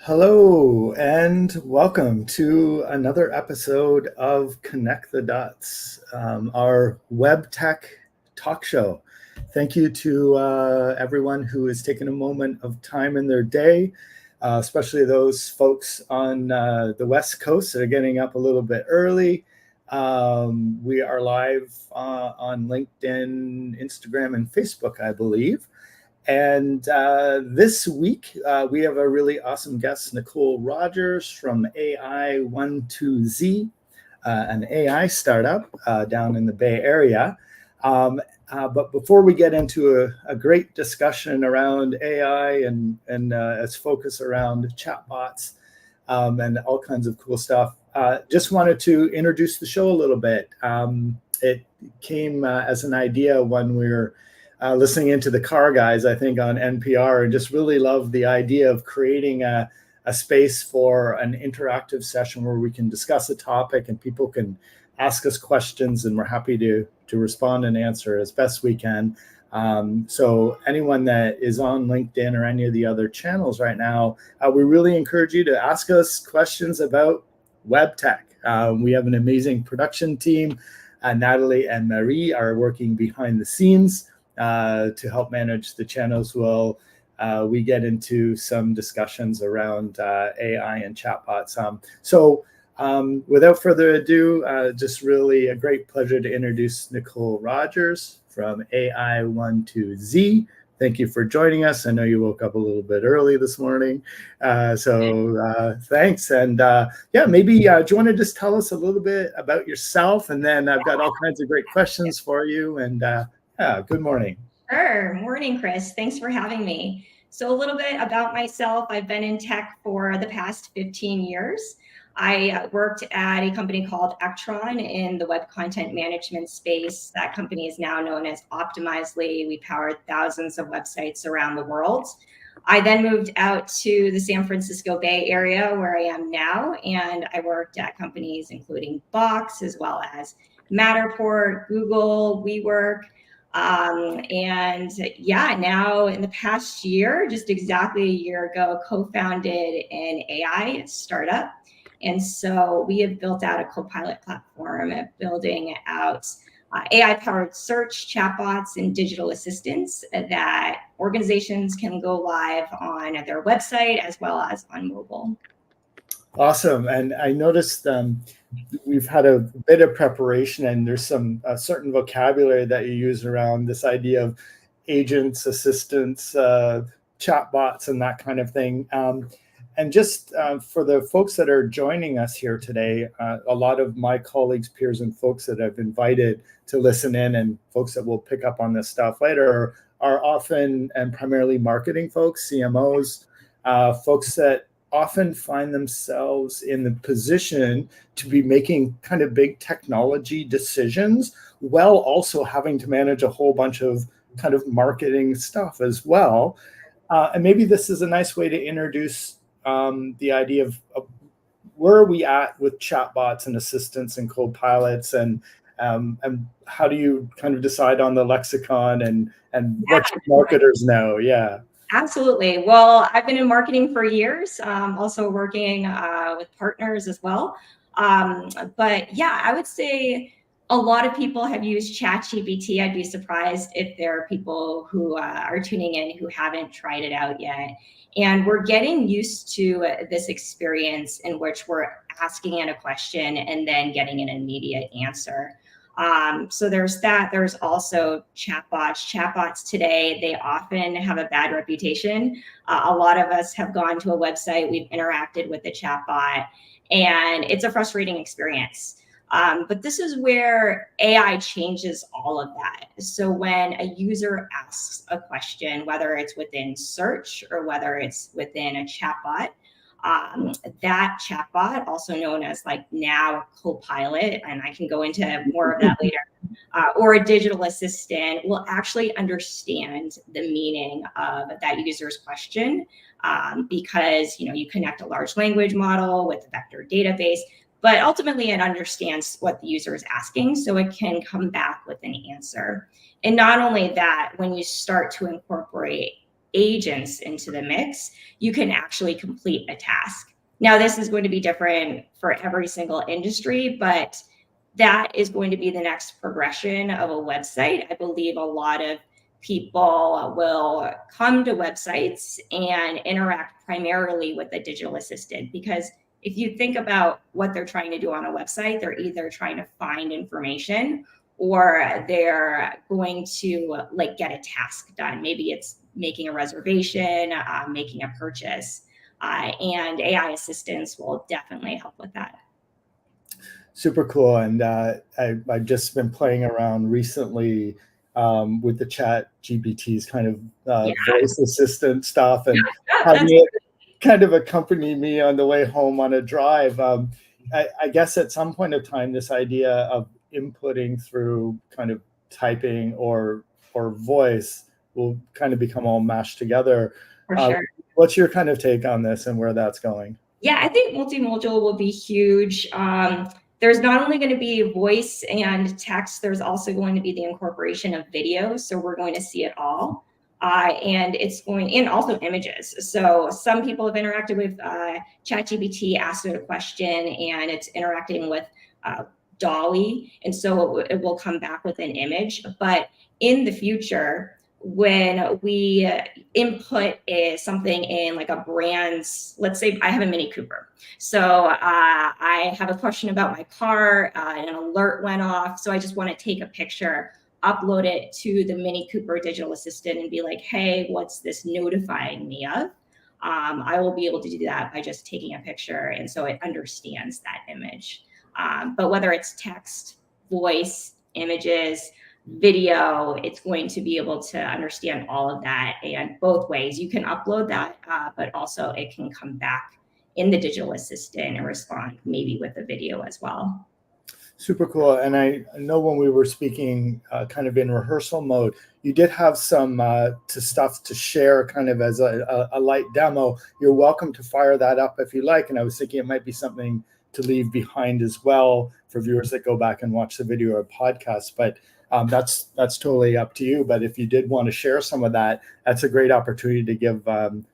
Hello and welcome to another episode of Connect the Dots, our web tech talk show. Thank you to everyone who has taken a moment of time in their day, especially those folks on the West Coast that are getting up a little bit early. We are live on LinkedIn, Instagram, and Facebook, I believe. And this week, we have a really awesome guest, Nicole Rogers from AI12Z, an AI startup down in the Bay Area. But before we get into a great discussion around AI and its focus around chatbots and all kinds of cool stuff, just wanted to introduce the show a little bit. It came as an idea when we were listening into the car guys, I think, on NPR, and just really love the idea of creating a space for an interactive session where we can discuss a topic and people can ask us questions, and we're happy to respond and answer as best we can. So anyone that is on LinkedIn or any of the other channels right now, we really encourage you to ask us questions about web tech. We have an amazing production team. Natalie and Marie are working behind the scenes to help manage the channels. While we get into some discussions around AI and chatbots. So without further ado, just really a great pleasure to introduce Nicole Rogers from AI12Z. Thank you for joining us. I know you woke up a little bit early this morning. So thanks. And yeah, maybe do you want to just tell us a little bit about yourself? And then I've got all kinds of great questions for you. And yeah, good morning. Sure. Morning, Chris. Thanks for having me. So a little bit about myself. I've been in tech for the past 15 years. I worked at a company called Actron in the web content management space. That company is now known as Optimizely. We powered thousands of websites around the world. I then moved out to the San Francisco Bay Area where I am now, and I worked at companies including Box as well as Matterport, Google, WeWork. And yeah, now in the past year, just exactly a year ago, co-founded an AI startup. And so we have built out a co-pilot platform of building out AI-powered search, chatbots, and digital assistants that organizations can go live on their website as well as on mobile. Awesome. And I noticed we've had a bit of preparation, and there's some certain vocabulary that you use around this idea of agents, assistants, chatbots, and that kind of thing. And just for the folks that are joining us here today, a lot of my colleagues, peers, and folks that I've invited to listen in, and folks that will pick up on this stuff later, are often and primarily marketing folks, CMOs, folks that often find themselves in the position to be making kind of big technology decisions while also having to manage a whole bunch of kind of marketing stuff as well. And maybe this is a nice way to introduce the idea of where are we at with chatbots and assistants and co-pilots, and how do you kind of decide on the lexicon and what should marketers know? Yeah. Absolutely. Well, I've been in marketing for years, also working with partners as well. But yeah, I would say a lot of people have used ChatGPT. I'd be surprised if there are people who are tuning in who haven't tried it out yet. And we're getting used to this experience in which we're asking it a question and then getting an immediate answer. So there's that. There's also chatbots. Chatbots today, they often have a bad reputation. A lot of us have gone to a website, we've interacted with the chatbot, and it's a frustrating experience. But this is where AI changes all of that. So when a user asks a question, whether it's within search or whether it's within a chatbot, that chatbot, also known as like now co-pilot, and I can go into more of that later, or a digital assistant will actually understand the meaning of that user's question, because you connect a large language model with a vector database, but ultimately it understands what the user is asking, so it can come back with an answer. And not only that, when you start to incorporate agents into the mix, you can actually complete a task. Now, this is going to be different for every single industry, but that is going to be the next progression of a website. I believe a lot of people will come to websites and interact primarily with a digital assistant, because if you think about what they're trying to do on a website, they're either trying to find information or they're going to like get a task done. Maybe it's making a reservation, making a purchase, and AI assistants will definitely help with that. Super cool. And I've just been playing around recently with the chat GPT's kind of voice assistant stuff, and having it kind of accompany me on the way home on a drive. I guess at some point of time, this idea of inputting through kind of typing or voice will kind of become all mashed together. For sure. What's your kind of take on this and where that's going? Yeah, I think multimodal will be huge. There's not only going to be voice and text, there's also going to be the incorporation of video. So we're going to see it all. And also images. So some people have interacted with ChatGPT, asked it a question, and it's interacting with Dolly. And so it will come back with an image. But in the future, when we input something in like a brand's, let's say I have a Mini Cooper. So I have a question about my car, and an alert went off. So I just want to take a picture, upload it to the Mini Cooper digital assistant and be like, hey, what's this notifying me of? I will be able to do that by just taking a picture. And so it understands that image. But whether it's text, voice, images, video, it's going to be able to understand all of that. And both ways, you can upload that, but also it can come back in the digital assistant and respond maybe with a video as well. Super cool. And I know when we were speaking kind of in rehearsal mode, you did have some stuff to share kind of as a light demo. You're welcome to fire that up if you like. And I was thinking it might be something to leave behind as well for viewers that go back and watch the video or podcast. But that's totally up to you. But if you did want to share some of that, that's a great opportunity to give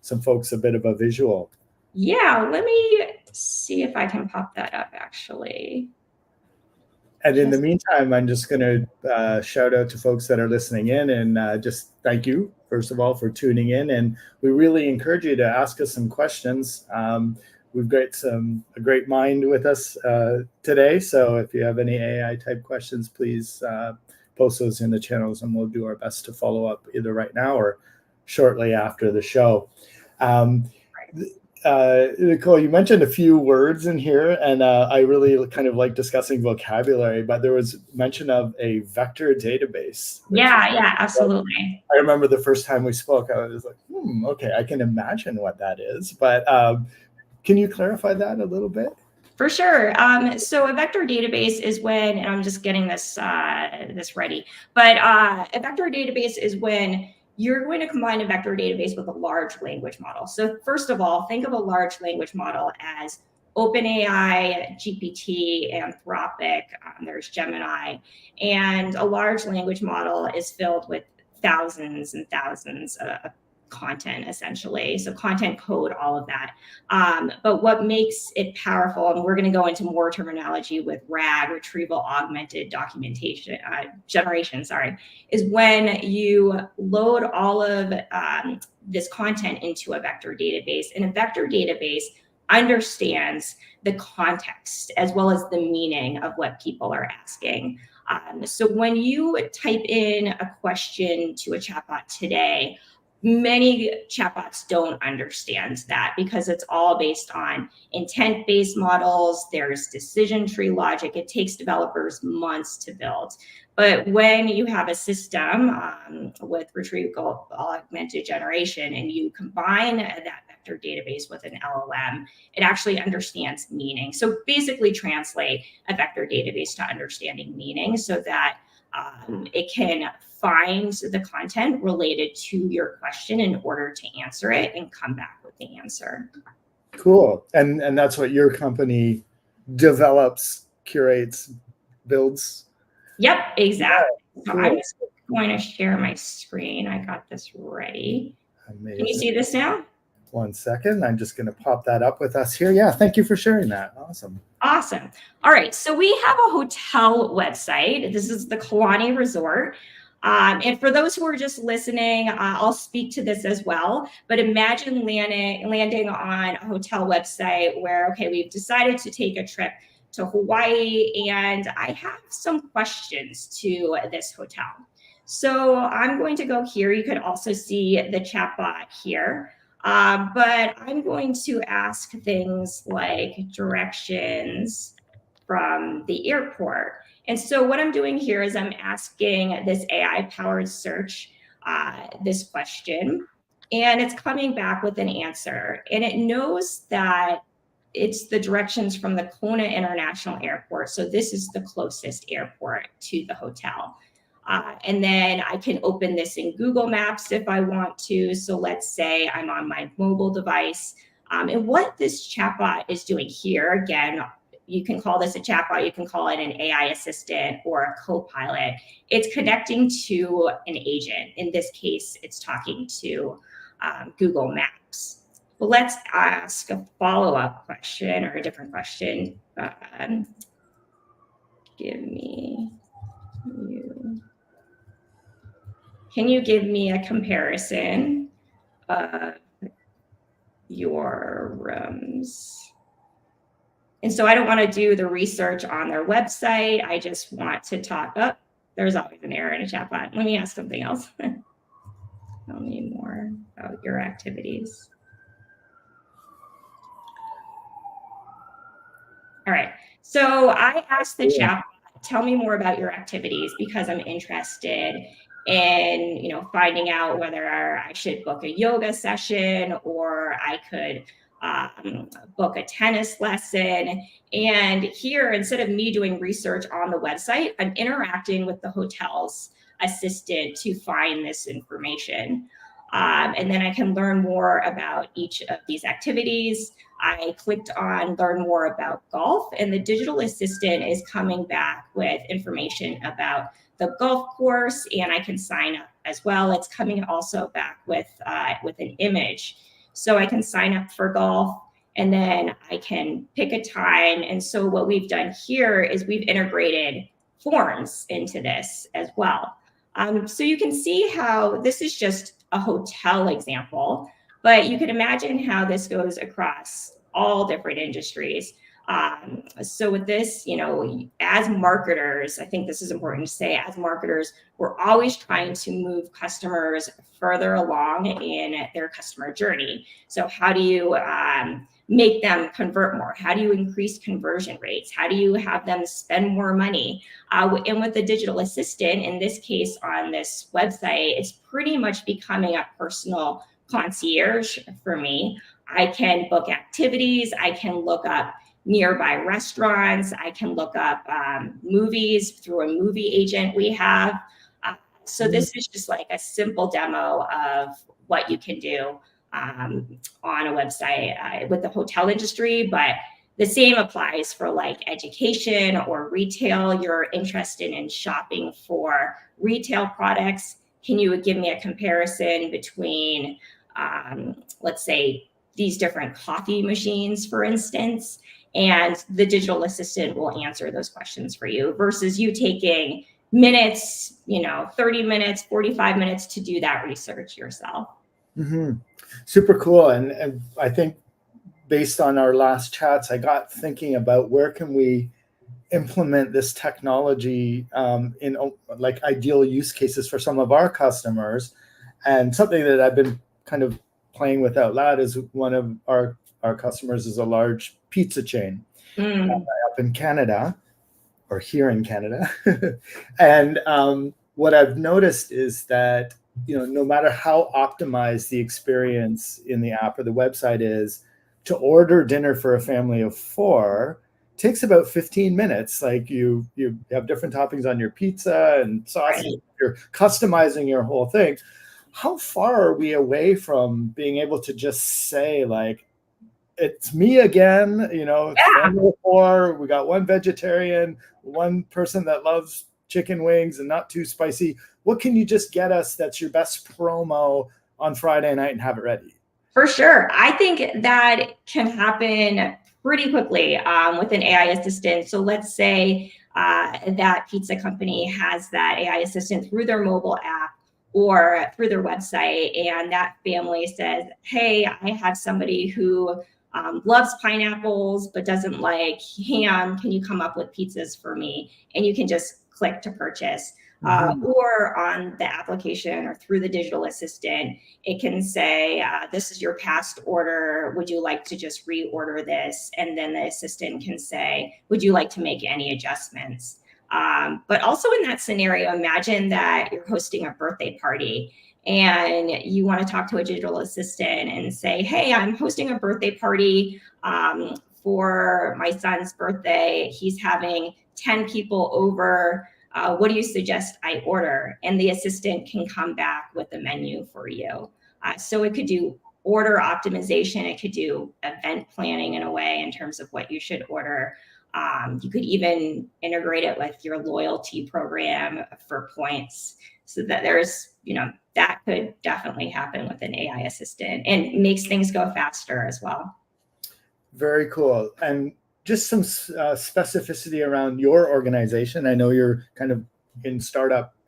some folks a bit of a visual. Yeah, let me see if I can pop that up actually. And in the meantime, I'm just going to shout out to folks that are listening in and just thank you, first of all, for tuning in. And we really encourage you to ask us some questions. We've got a great mind with us today. So if you have any AI type questions, please post those in the channels and we'll do our best to follow up either right now or shortly after the show. Nicole, you mentioned a few words in here, and I really kind of like discussing vocabulary, but there was mention of a vector database. Yeah, absolutely. I remember the first time we spoke, I was like, okay, I can imagine what that is. But can you clarify that a little bit? For sure. So a vector database is when, and I'm just getting this ready, but a vector database is when you're going to combine a vector database with a large language model. So first of all, think of a large language model as OpenAI, GPT, Anthropic, there's Gemini, and a large language model is filled with thousands and thousands of content, essentially. So content, code, all of that. But what makes it powerful, and we're going to go into more terminology with RAG, retrieval augmented documentation generation, is when you load all of this content into a vector database. And a vector database understands the context as well as the meaning of what people are asking. So when you type in a question to a chatbot today, many chatbots don't understand that because it's all based on intent-based models. There's decision tree logic. It takes developers months to build. But when you have a system with retrieval augmented generation and you combine that vector database with an LLM, it actually understands meaning. So basically translate a vector database to understanding meaning so that it can find the content related to your question in order to answer it and come back with the answer. Cool. And that's what your company develops, curates, builds? Yep, exactly. Yeah, cool. So I'm just going to share my screen. I got this ready. Amazing. Can you see this now? 1 second. I'm just going to pop that up with us here. Yeah, thank you for sharing that. Awesome. Awesome. All right, so we have a hotel website. This is the Kalani Resort. And for those who are just listening, I'll speak to this as well. But imagine landing on a hotel website where, okay, we've decided to take a trip to Hawaii, and I have some questions to this hotel. So I'm going to go here. You could also see the chatbot here. But I'm going to ask things like directions from the airport. And so what I'm doing here is I'm asking this AI-powered search this question, and it's coming back with an answer. And it knows that it's the directions from the Kona International Airport. So this is the closest airport to the hotel. And then I can open this in Google Maps if I want to. So let's say I'm on my mobile device. And what this chatbot is doing here, again, you can call this a chatbot, you can call it an AI assistant or a co-pilot. It's connecting to an agent. In this case, it's talking to Google Maps. Well, let's ask a follow-up question or a different question. Can you give me a comparison of your rooms? And so I don't want to do the research on their website. I just want to talk up. There's always an error in a chatbot. Let me ask something else. Tell me more about your activities. All right. So I asked the chatbot, tell me more about your activities, because I'm interested in, finding out whether I should book a yoga session or I could book a tennis lesson. And here, instead of me doing research on the website, I'm interacting with the hotel's assistant to find this information. And then I can learn more about each of these activities. I clicked on learn more about golf, and the digital assistant is coming back with information about the golf course, and I can sign up as well. It's coming also back with an image. So I can sign up for golf, and then I can pick a time. And so what we've done here is we've integrated forms into this as well. So you can see how this is just a hotel example, but you can imagine how this goes across all different industries. So with this, as marketers, I think this is important to say, as marketers, we're always trying to move customers further along in their customer journey. So how do you make them convert more? How do you increase conversion rates? How do you have them spend more money? And with the digital assistant, in this case on this website, it's pretty much becoming a personal concierge for me. I can book activities. I can look up nearby restaurants. I can look up movies through a movie agent we have. So this is just like a simple demo of what you can do on a website with the hotel industry, but the same applies for like education or retail. You're interested in shopping for retail products. Can you give me a comparison between, let's say, these different coffee machines, for instance, and the digital assistant will answer those questions for you versus you taking minutes, 30 minutes, 45 minutes to do that research yourself. Mm-hmm. Super cool. And I think based on our last chats, I got thinking about where can we implement this technology in like ideal use cases for some of our customers. And something that I've been kind of playing with out loud is one of our customers is a large pizza chain up in Canada, or here in Canada. And what I've noticed is that, no matter how optimized the experience in the app or the website is, to order dinner for a family of 4 takes about 15 minutes. Like you have different toppings on your pizza and sauces. Right. You're customizing your whole thing. How far are we away from being able to just say, like, it's me again, family of 4, we got one vegetarian, one person that loves chicken wings and not too spicy. What can you just get us that's your best promo on Friday night and have it ready? For sure. I think that can happen pretty quickly with an AI assistant. So let's say that pizza company has that AI assistant through their mobile app or through their website, and that family says, hey, I have somebody who loves pineapples but doesn't like ham. Can you come up with pizzas for me? And you can just click to purchase. Or on the application or through the digital assistant, it can say, this is your past order. Would you like to just reorder this? And then the assistant can say, would you like to make any adjustments? But also in that scenario, imagine that you're hosting a birthday party and you want to talk to a digital assistant and say, hey, I'm hosting a birthday party for my son's birthday. He's having 10 people over. What do you suggest I order? And the assistant can come back with a menu for you. So it could do order optimization. It could do event planning in a way in terms of what you should order. You could even integrate it with your loyalty program for points, so that there's, that could definitely happen with an AI assistant and makes things go faster as well. Very cool. And just some specificity around your organization. I know you're kind of in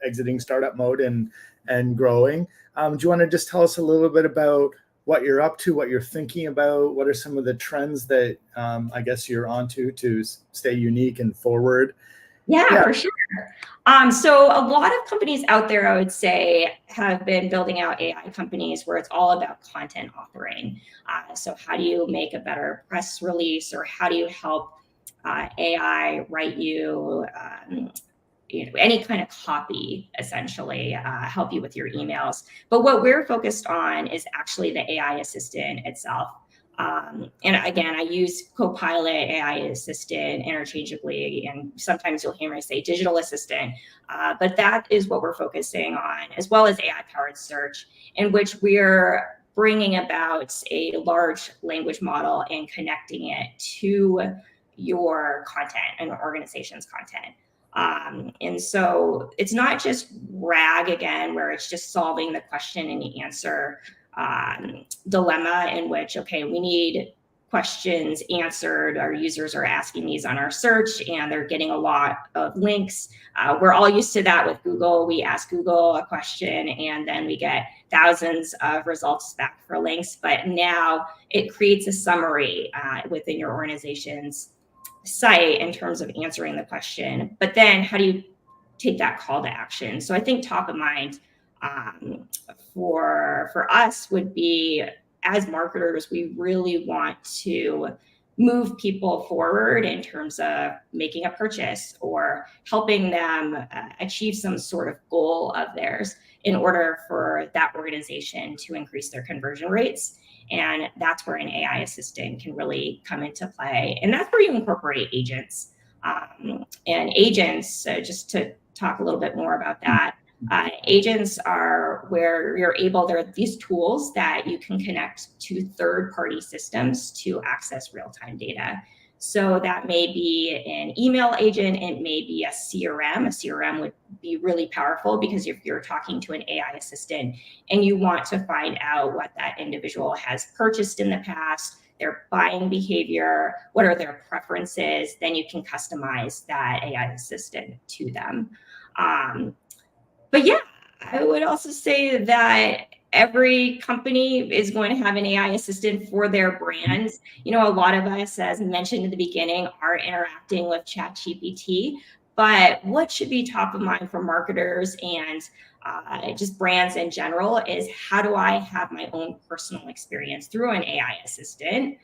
exiting startup mode and growing. Do you want to just tell us a little bit about what you're up to, what you're thinking about? What are some of the trends that I guess you're onto to stay unique and forward? Yeah, for sure. So a lot of companies out there, I would say, have been building out AI companies where it's all about content authoring. So how do you make a better press release, or how do you help AI write you, any kind of copy, essentially, help you with your emails. But what we're focused on is actually the AI assistant itself. And again, I use Copilot, AI assistant interchangeably, and sometimes you'll hear me say digital assistant, but that is what we're focusing on, as well as AI-powered search, in which we're bringing about a large language model and connecting it to your content and organization's content. And so it's not just RAG again, where it's just solving the question and the answer dilemma, in which, okay, we need questions answered. Our users are asking these on our search and they're getting a lot of links. We're all used to that with Google. We ask Google a question and then we get thousands of results back for links. But now it creates a summary within your organization's site in terms of answering the question. But then how do you take that call to action? So I think top of mind for us would be, as marketers, we really want to move people forward in terms of making a purchase or helping them achieve some sort of goal of theirs in order for that organization to increase their conversion rates. And that's where an AI assistant can really come into play. And that's where you incorporate agents. And agents, just to talk a little bit more about that, agents are where they're these tools that you can connect to third-party systems to access real-time data. So that may be an email agent, it may be a CRM. A CRM would be really powerful because if you're talking to an AI assistant and you want to find out what that individual has purchased in the past, their buying behavior, what are their preferences, then you can customize that AI assistant to them. But yeah, I would also say that every company is going to have an AI assistant for their brands. A lot of us, as mentioned in the beginning, are interacting with ChatGPT, but what should be top of mind for marketers and just brands in general is, how do I have my own personal experience through an AI assistant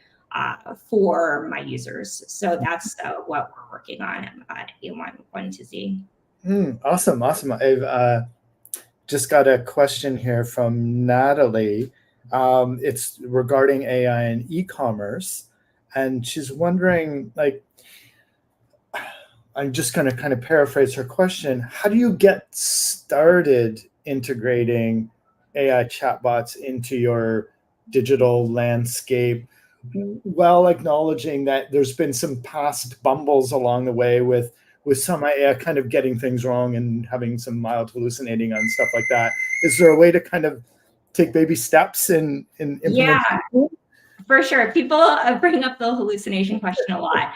for my users? So that's what we're working on at AI12Z. Awesome. I've just got a question here from Natalie. It's regarding AI and e-commerce, and she's wondering, I'm just going to kind of paraphrase her question. How do you get started integrating AI chatbots into your digital landscape, while acknowledging that there's been some past bumbles along the way with some AI kind of getting things wrong and having some mild hallucinating on stuff like that? Is there a way to kind of take baby steps in Yeah, implementing? for sure. People bring up the hallucination question a lot.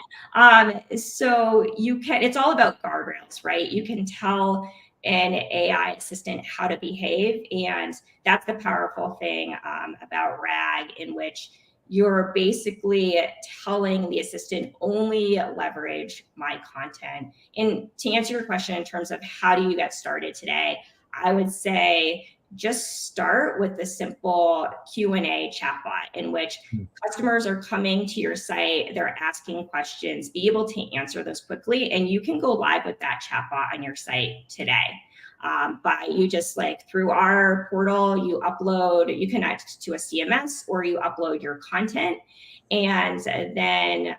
So it's all about guardrails, right? You can tell an AI assistant how to behave. And that's the powerful thing about RAG, in which you're basically telling the assistant only leverage my content. And to answer your question in terms of how do you get started today, I would say just start with the simple Q&A chatbot, in which customers are coming to your site, they're asking questions, be able to answer those quickly, and you can go live with that chatbot on your site today. By you just through our portal, you connect to a CMS or you upload your content, and then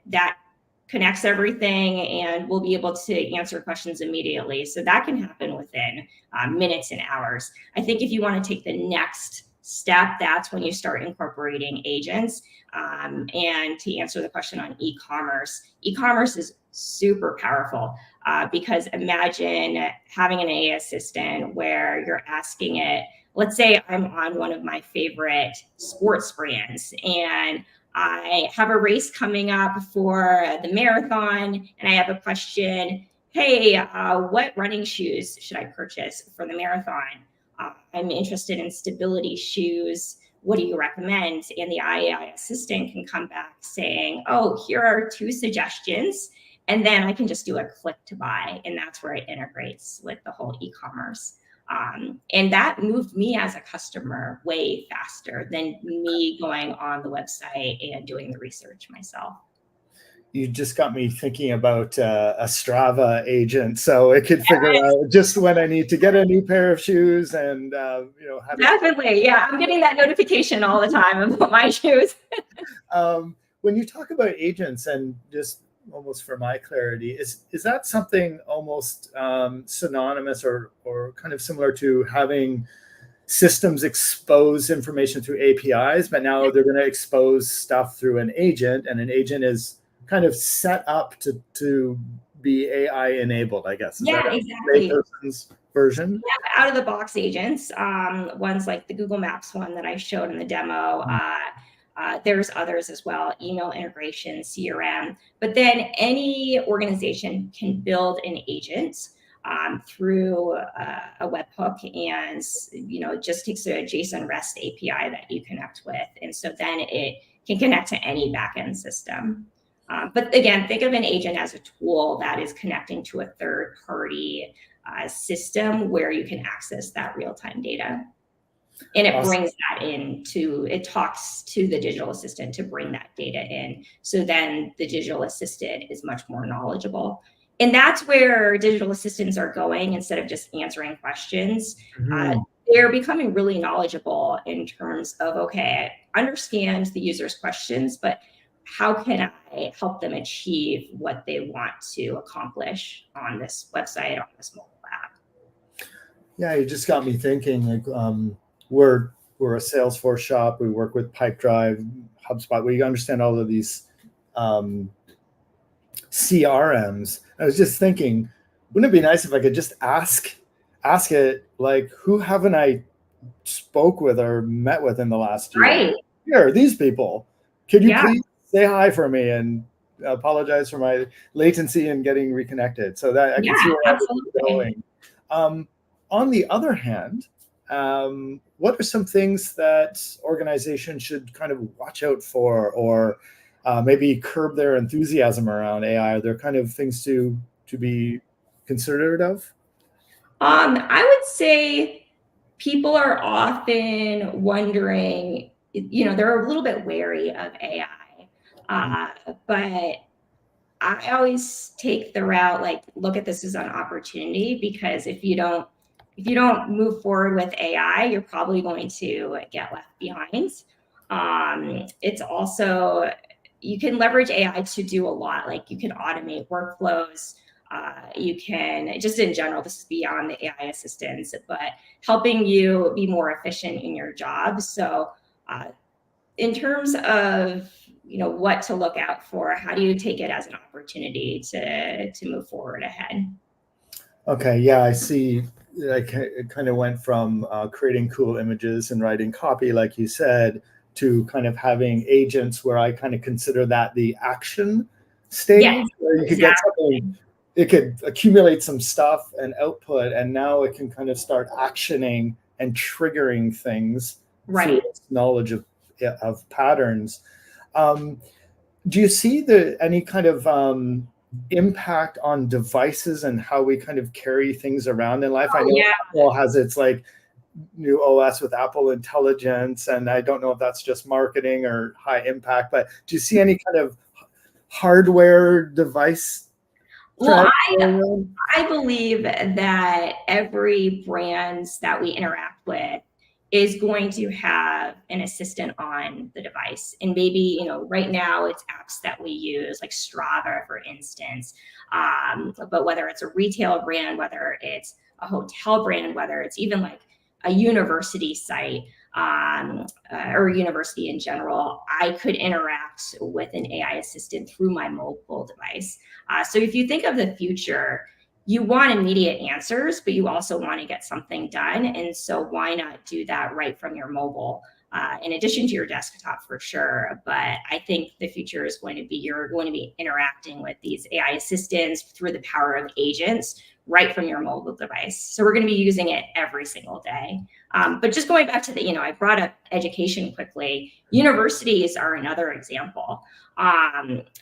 that connects everything, and we'll be able to answer questions immediately. So that can happen within minutes and hours. I think if you want to take the next step, that's when you start incorporating agents. And to answer the question on e-commerce is super powerful because imagine having an AI assistant where you're asking it, let's say I'm on one of my favorite sports brands and I have a race coming up for the marathon and I have a question. Hey, what running shoes should I purchase for the marathon? I'm interested in stability shoes. What do you recommend? And the AI assistant can come back saying, oh, here are 2 suggestions. And then I can just do a click to buy. And that's where it integrates with the whole e-commerce. And that moved me as a customer way faster than me going on the website and doing the research myself. You just got me thinking about a Strava agent, so it could figure out just when I need to get a new pair of shoes, and how to. Definitely, yeah. I'm getting that notification all the time about my shoes. When you talk about agents, and just almost for my clarity, is that something almost synonymous or kind of similar to having systems expose information through APIs, but now they're going to expose stuff through an agent, and an agent is kind of set up to be AI enabled, I guess. Is yeah, that exactly. a person's version? Yeah, out of the box agents. Ones like the Google Maps one that I showed in the demo. There's others as well, email integration, CRM. But then any organization can build an agent through a webhook, and it just takes a JSON REST API that you connect with, and so then it can connect to any backend system. But again, think of an agent as a tool that is connecting to a third-party system where you can access that real-time data. And it brings that it talks to the digital assistant to bring that data in. So then the digital assistant is much more knowledgeable. And that's where digital assistants are going. Instead of just answering questions, they're becoming really knowledgeable in terms of, okay, I understand the user's questions, but how can I help them achieve what they want to accomplish on this website, on this mobile app? Yeah, you just got me thinking. We're a Salesforce shop. We work with Pipedrive, HubSpot. We understand all of these CRMs. I was just thinking, wouldn't it be nice if I could just ask it, who haven't I spoke with or met with in the last year? Right. Here, these people. Could you please say hi for me and apologize for my latency in getting reconnected? So that I can see where it's going. On the other hand, what are some things that organizations should kind of watch out for, or maybe curb their enthusiasm around AI? Are there kind of things to be considerate of? I would say people are often wondering, they're a little bit wary of AI, but I always take the route, look at this as an opportunity, because if you don't move forward with AI, you're probably going to get left behind. It's also, you can leverage AI to do a lot. You can automate workflows. You can, just in general, this is beyond the AI assistants, but helping you be more efficient in your job. So in terms of what to look out for, how do you take it as an opportunity to move forward ahead? Okay, yeah, I see it kind of went from creating cool images and writing copy, like you said, to kind of having agents where I kind of consider that the action Yes, stage, where you could get exactly. something, it could accumulate some stuff and output, and now it can kind of start actioning and triggering things through Right. its knowledge of patterns. Um, do you see any kind of impact on devices and how we kind of carry things around in life? I Oh, know yeah. Apple has its like new OS with Apple Intelligence, and I don't know if that's just marketing or high impact, but do you see any kind of hardware device Well, going on? I believe that every brand that we interact with is going to have an assistant on the device. And maybe, right now it's apps that we use, like Strava, for instance. But whether it's a retail brand, whether it's a hotel brand, whether it's even like a university site, or university in general, I could interact with an AI assistant through my mobile device. So if you think of the future, you want immediate answers, but you also want to get something done. And so why not do that right from your mobile? In addition to your desktop, for sure. But I think the future is going to be, you're going to be interacting with these AI assistants through the power of agents right from your mobile device. So we're going to be using it every single day. But just going back to I brought up education quickly. Universities are another example.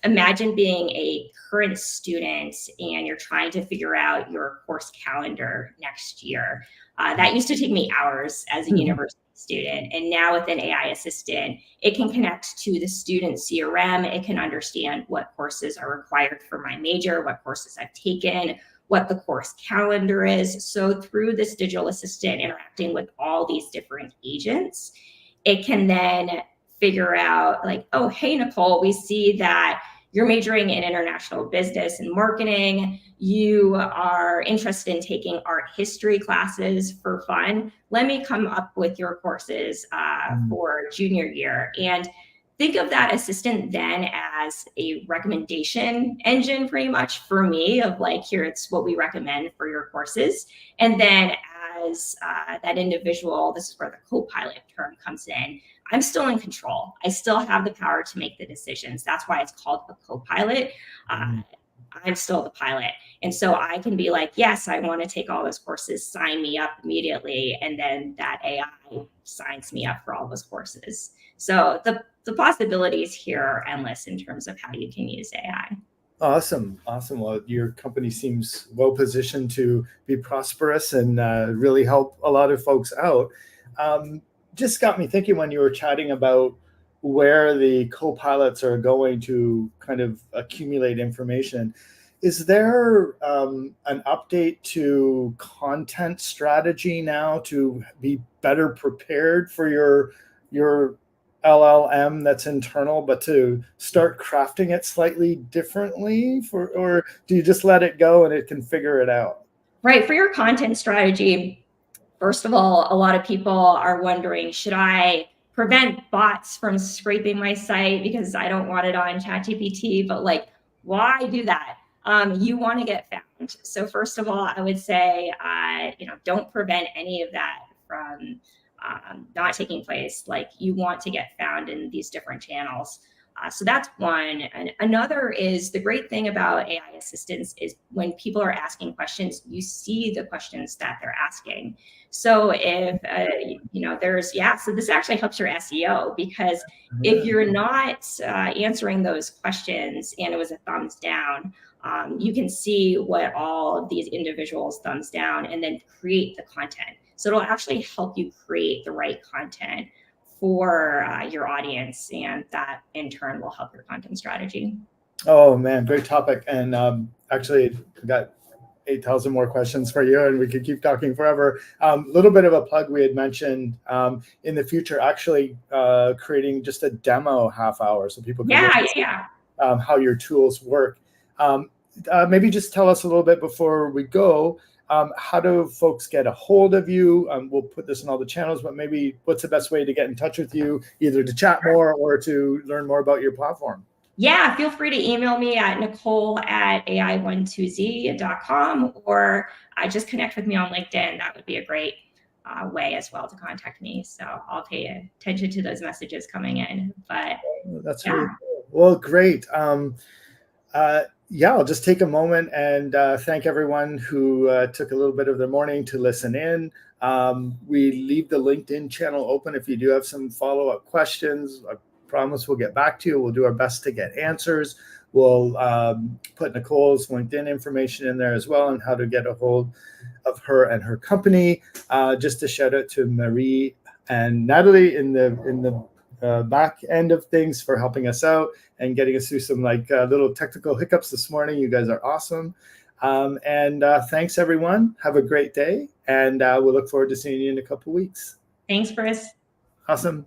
Imagine being a current student and you're trying to figure out your course calendar next year. That used to take me hours as a university student. And now with an AI assistant, it can connect to the student CRM. It can understand what courses are required for my major, what courses I've taken, what the course calendar is. So through this digital assistant interacting with all these different agents, it can then figure out like, oh, hey, Nicole, we see that you're majoring in international business and marketing. You are interested in taking art history classes for fun. Let me come up with your courses for junior year. And think of that assistant then as a recommendation engine, pretty much for me, of like, here, it's what we recommend for your courses. And then as that individual, this is where the co-pilot term comes in. I'm still in control. I still have the power to make the decisions. That's why it's called a co-pilot. I'm still the pilot. And so I can be like, yes, I want to take all those courses, sign me up immediately. And then that AI signs me up for all those courses. So the possibilities here are endless in terms of how you can use AI. Awesome. Well, your company seems well positioned to be prosperous and really help a lot of folks out. Just got me thinking when you were chatting about where the co-pilots are going to kind of accumulate information. Is there an update to content strategy now to be better prepared for your LLM that's internal, but to start crafting it slightly differently, or do you just let it go and it can figure it out? Right. For your content strategy, first of all, a lot of people are wondering, should I prevent bots from scraping my site because I don't want it on ChatGPT? But like, why do that? You want to get found. So first of all, I would say, don't prevent any of that from not taking place. Like, you want to get found in these different channels. So that's one. And another is, the great thing about AI assistants is when people are asking questions, you see the questions that they're asking. So if, so this actually helps your SEO, because if you're not answering those questions and it was a thumbs down, you can see what all of these individuals thumbs down and then create the content. So it'll actually help you create the right content for your audience, and that in turn will help your content strategy. Oh man, great topic. And actually, we got 8,000 more questions for you, and we could keep talking forever. Little bit of a plug, we had mentioned in the future, actually creating just a demo half hour so people can how your tools work. Maybe just tell us a little bit before we go. How do folks get a hold of you? We'll put this in all the channels, but maybe what's the best way to get in touch with you, either to chat more or to learn more about your platform? Yeah, feel free to email me at nicole@ai12z.com, or just connect with me on LinkedIn. That would be a great way as well to contact me. So I'll pay attention to those messages coming in. But That's yeah, really cool. Well, great. Yeah, I'll just take a moment and thank everyone who took a little bit of their morning to listen in. We leave the LinkedIn channel open if you do have some follow-up questions. I promise we'll get back to you. We'll do our best to get answers. We'll put Nicole's LinkedIn information in there as well, and how to get a hold of her and her company. Just a shout out to Marie and Natalie in the back end of things for helping us out and getting us through some little technical hiccups this morning. You guys are awesome. And thanks, everyone. Have a great day. And we'll look forward to seeing you in a couple weeks. thanks, Chris. Awesome.